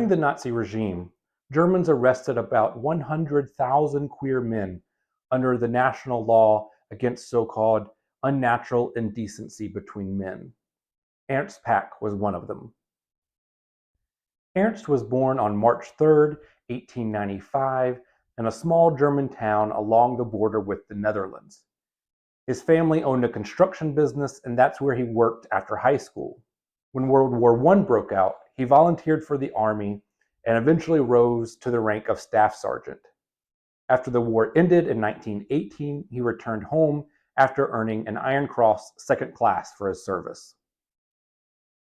During the Nazi regime, Germans arrested about 100,000 queer men under the national law against so-called unnatural indecency between men. Ernst Pach was one of them. Ernst was born on March 3, 1895, in a small German town along the border with the Netherlands. His family owned a construction business, and that's where he worked after high school. When World War I broke out, he volunteered for the army and eventually rose to the rank of staff sergeant. After the war ended in 1918, he returned home after earning an Iron Cross Second Class for his service.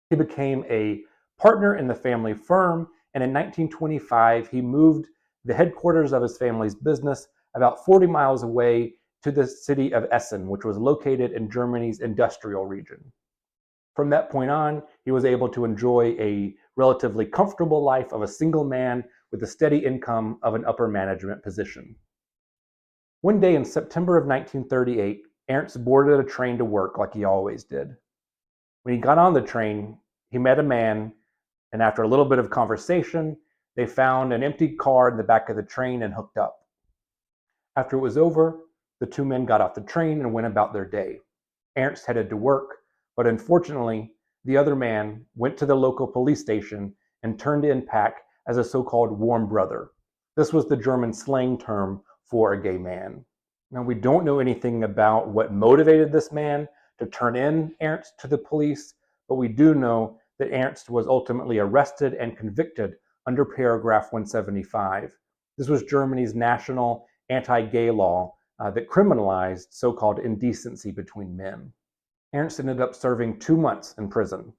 He became a partner in the family firm, and in 1925 he moved the headquarters of his family's business about 40 miles away to the city of Essen, which was located in Germany's industrial region. From that point on, he was able to enjoy a relatively comfortable life of a single man with a steady income of an upper management position. One day in September of 1938, Ernst boarded a train to work like he always did. When he got on the train, he met a man, and after a little bit of conversation, they found an empty car in the back of the train and hooked up. After it was over, the two men got off the train and went about their day. Ernst headed to work, but unfortunately, the other man went to the local police station and turned in Pach as a so-called warm brother. This was the German slang term for a gay man. Now, we don't know anything about what motivated this man to turn in Ernst to the police, but we do know that Ernst was ultimately arrested and convicted under paragraph 175. This was Germany's national anti-gay law that criminalized so-called indecency between men. Ernst ended up serving 2 months in prison.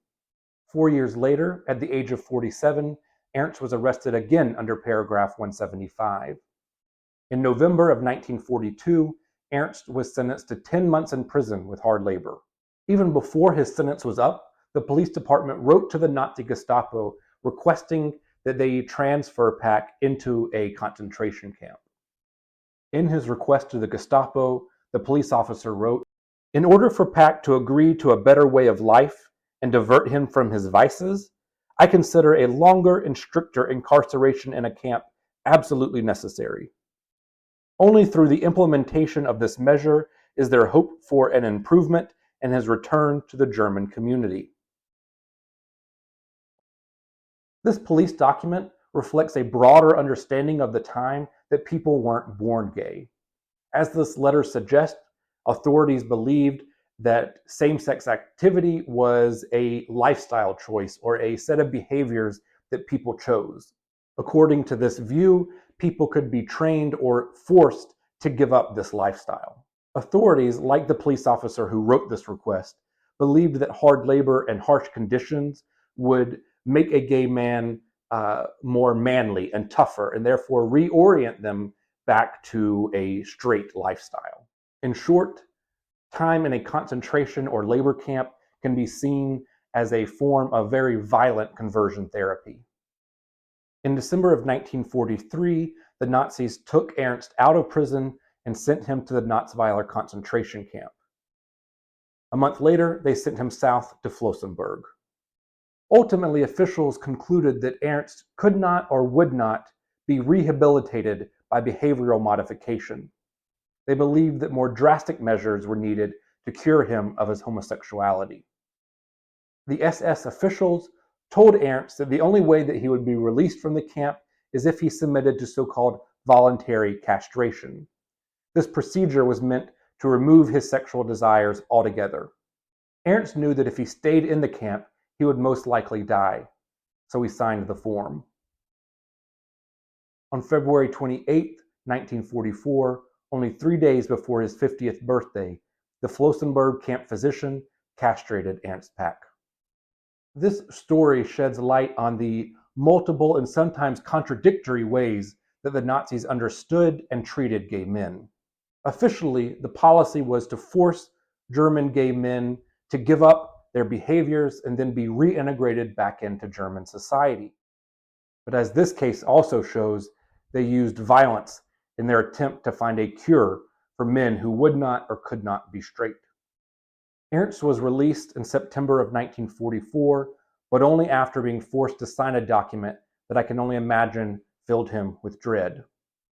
4 years later, at the age of 47, Ernst was arrested again under paragraph 175. In November of 1942, Ernst was sentenced to 10 months in prison with hard labor. Even before his sentence was up, the police department wrote to the Nazi Gestapo requesting that they transfer Pach into a concentration camp. In his request to the Gestapo, the police officer wrote, "In order for Pach to agree to a better way of life and divert him from his vices, I consider a longer and stricter incarceration in a camp absolutely necessary. Only through the implementation of this measure is there hope for an improvement in his return to the German community." This police document reflects a broader understanding of the time that people weren't born gay. As this letter suggests, authorities believed that same-sex activity was a lifestyle choice or a set of behaviors that people chose. According to this view, people could be trained or forced to give up this lifestyle. Authorities, like the police officer who wrote this request, believed that hard labor and harsh conditions would make a gay man more manly and tougher, and therefore reorient them back to a straight lifestyle. In short, time in a concentration or labor camp can be seen as a form of very violent conversion therapy. In December of 1943, the Nazis took Ernst out of prison and sent him to the Natzweiler concentration camp. A month later, they sent him south to Flossenburg. Ultimately, officials concluded that Ernst could not or would not be rehabilitated by behavioral modification. They believed that more drastic measures were needed to cure him of his homosexuality. The SS officials told Ernst that the only way that he would be released from the camp is if he submitted to so-called voluntary castration. This procedure was meant to remove his sexual desires altogether. Ernst knew that if he stayed in the camp, he would most likely die, so he signed the form. On February 28, 1944, only 3 days before his 50th birthday, the Flossenburg camp physician castrated Ernst Pach. This story sheds light on the multiple and sometimes contradictory ways that the Nazis understood and treated gay men. Officially, the policy was to force German gay men to give up their behaviors and then be reintegrated back into German society. But as this case also shows, they used violence in their attempt to find a cure for men who would not or could not be straight. Ernst was released in September of 1944, but only after being forced to sign a document that I can only imagine filled him with dread.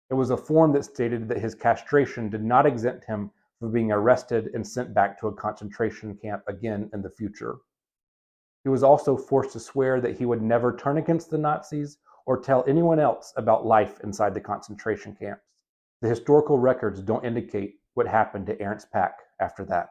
It was a form that stated that his castration did not exempt him from being arrested and sent back to a concentration camp again in the future. He was also forced to swear that he would never turn against the Nazis or tell anyone else about life inside the concentration camps. The historical records don't indicate what happened to Ernst Pack after that.